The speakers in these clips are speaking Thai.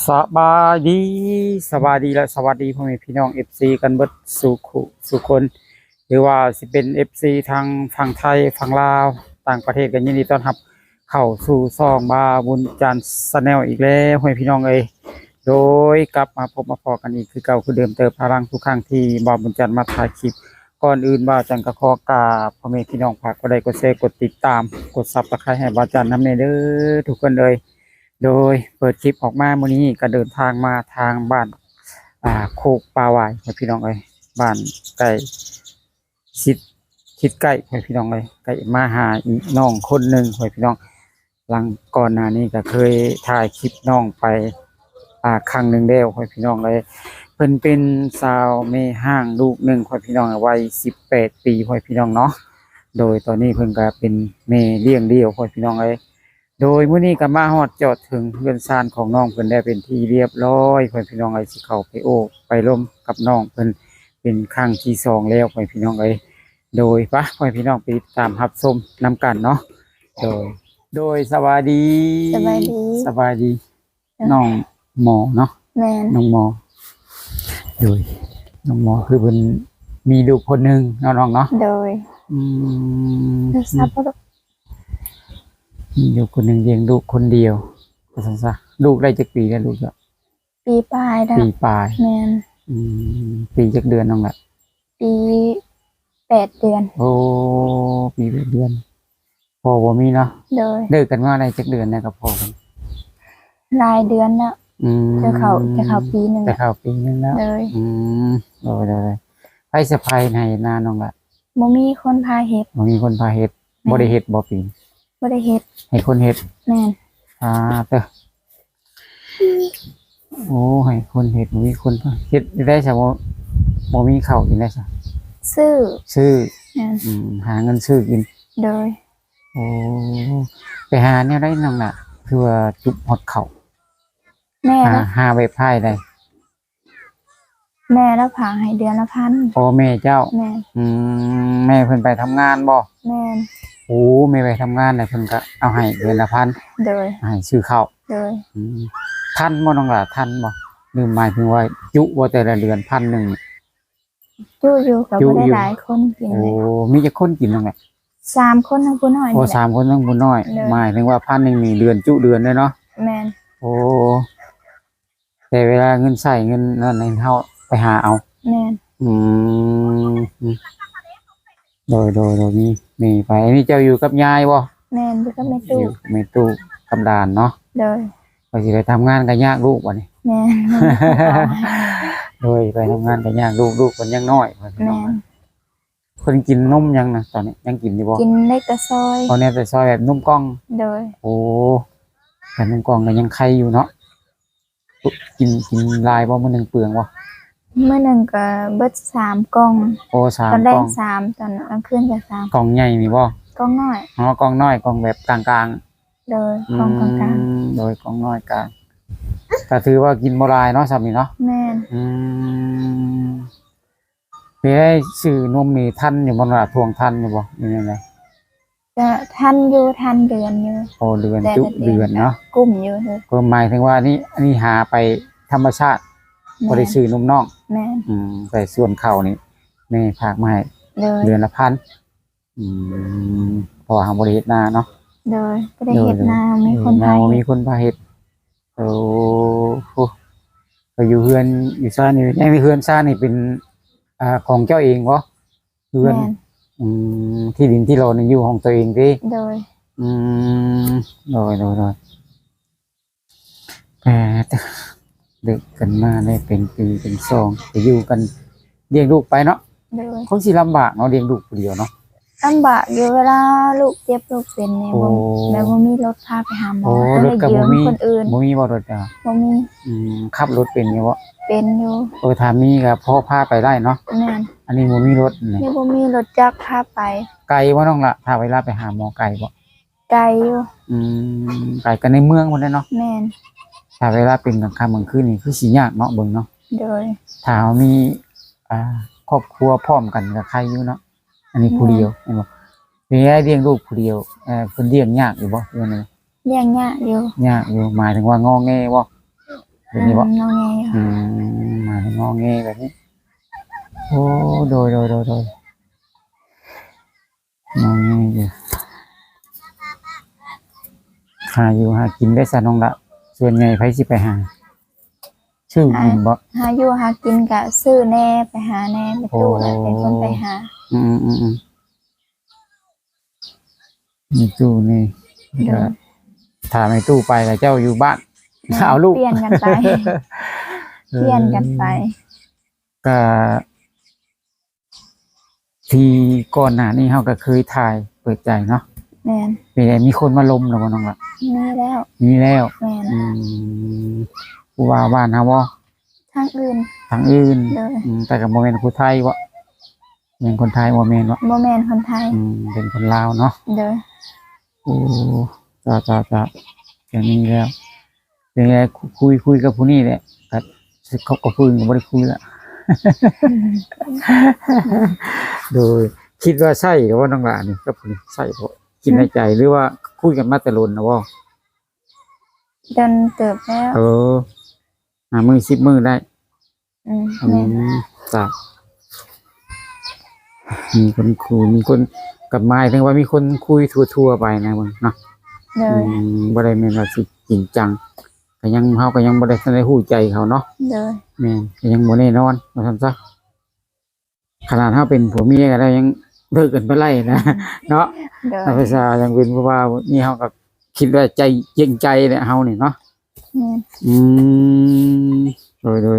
สบายดีสบายดีและสวัสดีพ่อแม่พี่น้อง FC กันเบิดสุคนหรือว่าสิเป็น FC ทางฝั่งไทยฝั่งลาวต่างประเทศกันยินดีต้อนรับเข้าสู่ซ่องบาบุญจันทร์ชาแนลอีกแล้วพ่อแม่พี่น้องโดยกลับมาพบมาพอกันอีกคือเก่าคือเดิมเติมพลังทุกครั้งที่บาบุญจันทร์มาถ่ายคลิปก่อนอื่นบ่าวจันทร์ก็ขอกราบพ่อแม่พี่น้องฝากกดไลค์กดแชร์กดติดตามกด Subscribe ให้บ่าวจันทร์นำเด้อทุกคนโดยเปิดคลิปออกมามื้อนี้ก็เดินทางมาทางบ้านโคกปลาหวายพี่น้องบ้านใกล้ชิดใกล้พี่น้องใกล้มาหาอีน้องคนหนึ่งพี่น้องหลังก่อนหน้านี้ก็เคยถ่ายคลิปน้องไปครั้งหนึ่งแล้วพี่น้องเพิ่นเป็นสาวแม่ห้างลูกหนึ่งพี่น้องวัย18 ปีพี่น้องเนาะโดยตอนนี้เพิ่นก็เป็นแม่เลี้ยงเดี่ยวพี่น้องโดยมื้อนี้ก็มาฮอดจอดถึงเรือนซานของน้องเพิ่นได้เป็นที่เรียบร้อยพี่น้องสิเข้าไปโอ้ไปร่วมกับน้องเพิ่นเป็นครั้งที่สองแล้วพี่น้องโดยปะพี่น้องไปตามรับชมนำกันเนาะโดยสวัสดีสบายดีน้องหมอเนาะแม่นน้องหมอโดยน้องหมอคือเพิ่นมีลูกคนหนึงน้องเนาะโดยทราบว่ามีลูกคนหนึ่งเลี้ยงลูกคนเดียวก็สั้นซะลูกได้จักปีแล้วลูกอะปีปลายแล้วปีปลายแม่นปีจักเดือนน้องละปี8 เดือนโอ้ปี8 เดือนพ่อบ่มีเนาะโดยเลิกกันมาได้จักเดือนแล้วกับพ่อกันรายเดือนแล้วจะเข้าปีนึงจะเข้าปีนึงแล้วเลยโดยไปสะพายให้นาน้องละบ่มีคนพาเฮ็ดบ่มีคนพาเฮ็ดบ่ได้เฮ็ดบ่ปีบ่ได้เฮ็ดให้คนเฮ็ดแม่นเด้อโอ้ให้คนเฮ็ดบ่มีคนเฮ็ดได้ซะบ่มีข้าวกินได้ซะซื้อหาเงินซื้อกินโดยโอ้ไปหาแนวได้น้องน่ะคือว่าจุบฮอดข้าวแม่หาไว้พายได้แม่แล้วพาให้เดือนละ1,000พ่อแม่เจ้าแม่แม่เพิ่นไปทำงานบ่แม่นโอ้แม่ไปทำงานแล้วเพิ่นก็เอาให้เดือนละ1,000โดยให้ซื้อข้าวโดยทันบ่น้องล่ะทันบ่ลืมหมายถึงว่าจุบ่แต่ละเดือน1,000อยู่กับบ่ได้หลายคนกินโอ้มีจักคนกินน้องแม่3 คนทั้งผู้น้อยโอ้3 คนทั้งผู้น้อยหมายถึงว่า1,000นี่เดือนจุเดือนเลยเนาะแม่นโอ้แต่เวลาเงินใช้เงินนั่นให้เฮาไปหาเอาแม่นโดยมีไปนี่เจ้าอยู่กับยายบ่แม่นอยู่กับแม่ตู้แม่ตู้กำดานเนาะโดยไปสิไปทำงานก็ยากลูกบ่นี่แม่นโดยไปทำงานก็ยากลูกเพิ่นยังน้อยแม่นเพิ่นกินนมยังนะตอนนี้ยังกินอยู่บ่กินเล็กแต่ซอยเอาแน่แต่ซอยแบบนมกล่องโดยโอ้แต่นมกล่องก็ยังไข่อยู่เนาะกินลายบ่มื้อนึงเปลืองบ่มื้อนึงก็เบิด3 กล่องโอ้3 กล่องตอนแรก3ตอนกลางคืนก็3กล่องใหญ่มีบ่กล่องน้อยกล่องน้อยกล่องแบบกลางๆโดยกล่องกลางโดยกล่องน้อยกลางก็ถือว่ากินบ่หลายเนาะซ้ํนี่เนาะแม่นไปได้ซื้อนมนี่ทันอยู่บ่ล่ะทวงทันอยู่บ่นี่ไงก็ทันเดือนอยู่โอ้เดือนจุเดือนเนาะกุ้มอยู่เลยก็หมายถึงว่านี่หาไปธรรมชาติบ่ได้ซื้อนมน้องแม่นแต่ส่วนข้าวนี่แม่ฝากมาให้เดือนละ1,000เพราะว่าเฮาบ่ได้เฮ็ดนาเนาะโดยบ่ได้เฮ็ดนามีคนพาเฮ็ดโอ้ก็อยู่เฮือนอยู่ซ่านนี่ยังมีเฮือนซ่านนี่เป็นของเจ้าเองบ่เฮือนที่ดินที่เรานี่อยู่ของตัวเองติโดยโดยเด็กกันมาได้เป็นปีเป็นซองไปอยู่กันเลี้ยงลูกไปเนาะคงสิลำบากเนาะเลี้ยงลูกผู้เดียวเนาะลำบากอยู่เวลาลูกเจ็บลูกเป็นเนี่ยแล้วบ่มีรถพาไปหาหมอรถก็บ่มีคนอื่นบ่มีบ่รถจ้ะบ่มีขับรถเป็นอยู่บ่เป็นอยู่ถ้ามีก็พอพาไปได้เนาะแม่นอันนี้บ่มีรถนี่บ่มีรถจักรพาไปไกลบ่น้องล่ะถ้าเวลาไปหาหมอไกลบ่ไกลอยู่ไกลกันในเมืองพุ่นเนาะแม่นถ้าเวลาเป็นกลางค่ำกลางคืนนี่คือสิยากเนาะเบิ่งเนาะโดยถ้ามีครอบครัวพร้อมกันก็ใครอยู่เนาะอันนี้ผู้เดียวเห็นบ่มีให้เลี้ยงลูกผู้เดียวเพิ่นเลี้ยงยากอยู่บ่เรื่องนี้เลี้ยงยากอยู่หมายถึงว่างอแงบ่ แบบนี้บ่ น้องแงอยู่ มาให้งอแงแบบนี้โอ้โดยงอแงอยู่หาอยู่หากินได้ซะน้องละส่วนใหญ่ไผสิไปหาชื่อกินบ่ หาอยู่หากินก็ซื้อแน่ไปหาแน่ไปตู้แล้วเป็นคนไปหา อืมมีตู้นี่ เดี๋ยว ก็ถ้าไม่ตู้ไปแล้วเจ้าอยู่บ้านเอาลูก เปลี่ยนกันไป เปลี่ยนกันไป ก็ที่ก่อนหน้านี้เฮาก็เคยถ่ายเปิดใจเนาะ แม่น เป็นไงมีคนมาลมหรือบ่น้องล่ะ มีแล้ว มีแล้ว แม่น ผู้ว่าบ้านเฮาบ่ ทางอื่น ทางอื่น เลย แต่ก็บ่แม่นผู้ไทยบ่แม่นคนไทยบ่แม่นบ่ บ่แม่นคนไทย เป็นคนลาวเนาะ เด้อ โอ้จ้าอย่างนี้แล้วเป็นไงคุยกับผู้นี้แหละก็เขาก็คุยก็บ่ได้คุยละ โดยคิดว่าใช่หรือว่าน้องหลานนี่กับผู้นี้ใช่บ่คิดในใจหรือว่าคุยกันมาแต่ล้นนะบ่ เดินเติบแล้ว มือ10มือได้ แม่น จ้ะมีคนคุยมีคนกับไม้ถึงว่ามีคนคุยทั่วๆไปนะมึงเนาะ เลย บ่ได้แม่นว่าสิจริงจังก็ยังเฮาก็ยังบ่ได้ทันได้ฮู้ใจเขาเนาะ เลย แม่นก็ยังบ่แน่นอนว่าซั่นซะขนาดเฮาเป็นผัวเมียกันแล้วยังเลิกกันไปไล่นะ เนาะ เลย ถ้าภาษายังเป็นเพราะว่านี่เฮาก็คิดว่าใจเย็นใจแหละเฮานี่เนาะ แม่น อืมโดยเด้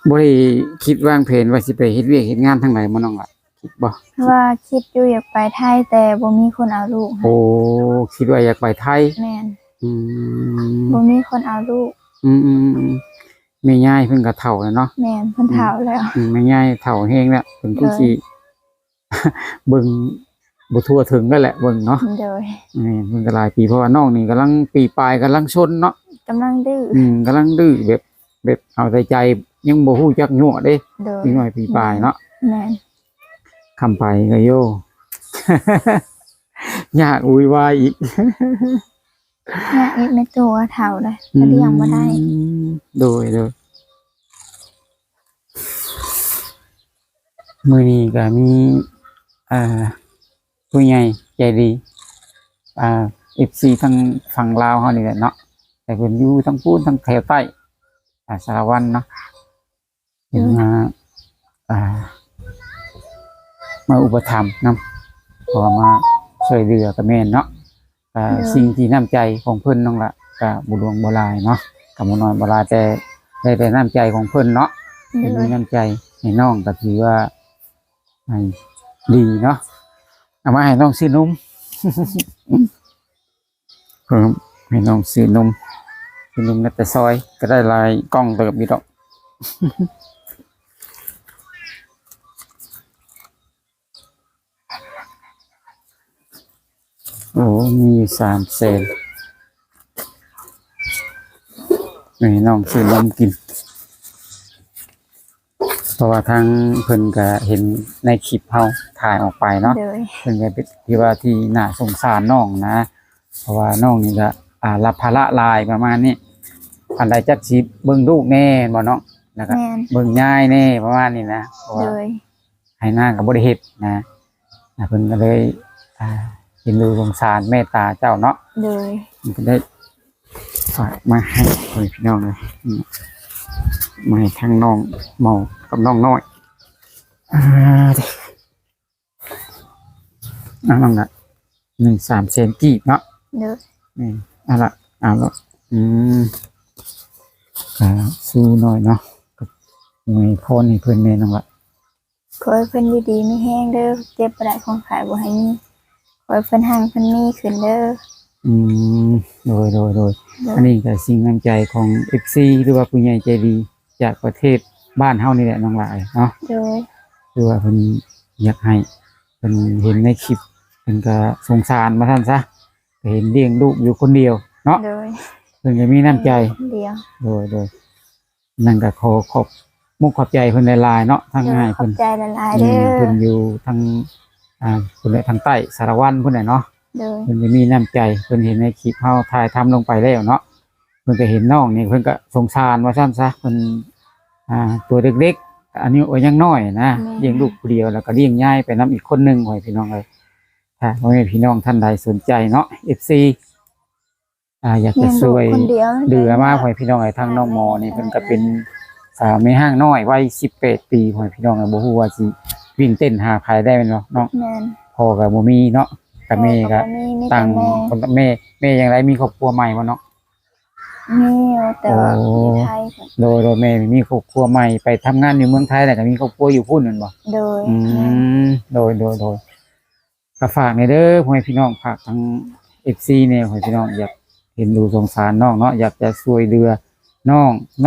บ่ได้คิดวางแผนว่าสิไปเฮ็ดเวียกเฮ็ดงานทางไหนบ่น้องล่ะคิดบ่ ว่าคิดอยู่อยากไปไทยแต่บ่มีคนเอาลูกให้ โอ้คิดว่าอยากไปไทย แม่น อืม บ่มีคนเอาลูก แม่ย่ายเพิ่นก็เฒ่าแล้วเนาะ แม่นเพิ่นเฒ่าแล้ว แม่ย่ายเฒ่าแฮงแล้วเพิ่นคือสิ เบิ่งบ่ทั่วถึงนั่นแหละเบิ่งเนาะ เลย เพิ่นก็หลายปีเพราะว่าน้องนี่กำลังปีปลายกำลังชนเนาะ กำลังดื้อก ำลังดื้อแบบเอาแต่ใจยังบ่ฮู้จักยั่วเด้ เลย ปีน้อยปีปลายเนาะ แม่น คำไปก็โย ยากอุยวายอีก เนี่ยอีกไม่ตัวเฒ่าเลยก็เลี้ยงบ่ได้ โดยมื้อนี้ก็มีผู้ใหญ่ใจดีFC ทั้งฝั่งลาวเฮานี่แหละเนาะแต่เพิ่นอยู่ทั้งพูนทั้งแถวใต้สารวัตรเนาะเพิ่นมาอุปถัมภ์นำพอมาช่วยเหลือก็แม่นเนาะสิ่งที่น้ำใจของเพิ่นน้องละก็บ่หลวงบ่หลายเนาะก็บ่น้อยบ่หลายแต่ได้น้ำใจของเพิ่นเนาะ เป็นมีน้ำใจให้น้องก็ถือว่าดีเนาะเอามาให้น้องซื้อนม เพิ่มให้น้องซื้อนมในแต่ซอยก็ได้ลายกล้องเติบอีกดอก โอ้มีอยู่300,000ให้น้องซื้อนมกิน เพราะว่าทางเพิ่นก็เห็นในคลิปเฮาถ่ายออกไปเนาะ เลย เพิ่นก็เป็นที่ว่าที่น่าสงสารน้องนะ เพราะว่าน้องนี่ก็รับภาระหลายประมาณนี้อันใดจักสิเบิ่งลูกแน่บ่เนาะแล้วก็ แม่น เบิ่งยายแน่ประมาณนี้นะเพราะ เล ว่าย ให้นางก็บ่ได้เฮ็ดนะเพิ่นก็เลยเห็นดูสงสารเมตตาเจ้าเนาะ เลย มันก็ได้ฝากมาให้พี่น้องเลยมาให้ทางน้องเมากับน้องน้อยน้องละ1-3 เซนกีบเนาะ เลย นี่เอาละสู้หน่อยเนาะกับมวยพ่นให้เพื่อนแม่น้องละ ขอให้เพิ่นดีๆไม่แห้งเด้อเจ็บบ่ได้ของขายบ่ให้มีขอให้เพิ่นห่างเพิ่นมีขึ้นเด้อ โดยอันนี้ก็สิ่งน้ำใจของ FC หรือว่าผู้ใหญ่ใจดีจากประเทศบ้านเฮานี่แหละน้องหลายเนาะ เลย คือว่าเพิ่นอยากให้เพิ่นเห็นในคลิปเพิ่นก็สงสารมาท่านซะก็เห็นเลี้ยงลูกอยู่คนเดียวเนาะ เลย เพิ่นก็มีน้ำใจ เดียว โดยนั่นก็ขอบมุกขอบใจเพิ่นหลายๆเนาะทั้งให้ ขอ เพิ่ บ น ใจหลายๆเด้อ เพิ่นอยู่ทั้ง พุ่นแหละทางใต้สารวัตรพุ่นน่ะเนาะ โดย เพิ่นจะมีน้ำใจเพิ่นเห็นในคลิปเฮาถ่ายทำลงไปแล้วเนาะเพิ่นก็เห็นน้องนี่เพิ่นก็สงสารว่าซั่นซะเพิ่นตัวเล็กๆอันนี้ยังน้อยนะเลี้ยงลูกผู้เดียวแล้วก็เลี้ยงยายไปนํอีกคนหนึงไว้พี่น้องเอ้ยถ้าพ่อแม่พี่น้องท่านใดสนใจเนาะ FC อยากจะช่วยเดือมาให้พี่น้องไอ้ทางน้องหมอนี่เพิ่นก็เป็นสาวแม่ห้างน้อยวัย18ปีให้พี่น้องบ่ฮู้ว่าสิวิ่งเต้นหาใครได้แม่นบ่น้อง แม่น พ่อก็บ่มีเนาะก็แม่ก็ มี ตั้ง แม่ คนแม่อย่างไรมีครอบครัวใหม่บ่เนาะ มีแต่ว่าอยู่ไทยก่อน โดยแม่มีครอบครัวใหม่ไปทำงานอยู่เมืองไทยแล้วก็มีครอบครัวอยู่พุ่นนั่นบ่ โดย โดยก็ฝากในเด้อพ่อแม่พี่น้องฝากทาง FC เนี่ยพ่อแม่พี่น้องอยากเห็นดูสงสารน้องเนาะอยากจะช่วยเหลือน้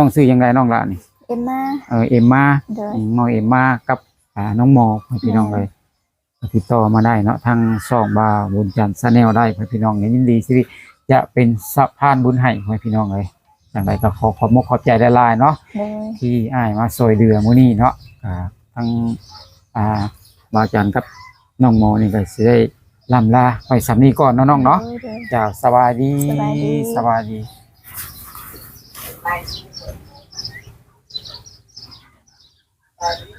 องชื่อจังไดน้องล่ะนี่ เอ็มมา เอ็มมา โดย น้องเอ็มมากับน้องหมอพ่อแม่พี่น้องเลยติดต่อมาได้เนาะทางช่องบาบุญจันทร์ Channel ได้พ่อแม่พี่น้องยินดีที่จะเป็นสะพานบุญให้พ่อแม่พี่น้องเลยจังไดก็ขอบขอบใจหลายๆเนาะ โดย ที่อ้ายมาซอยเดือมื้อนี้เนาะทั้งบาจันกับน้องโมนี่ก็สิได้ล่ำลาไปสำนี้ก่อนเนาะน้องเนาะ โดย จ้าสบายดี สบายดี สบายดี Bye.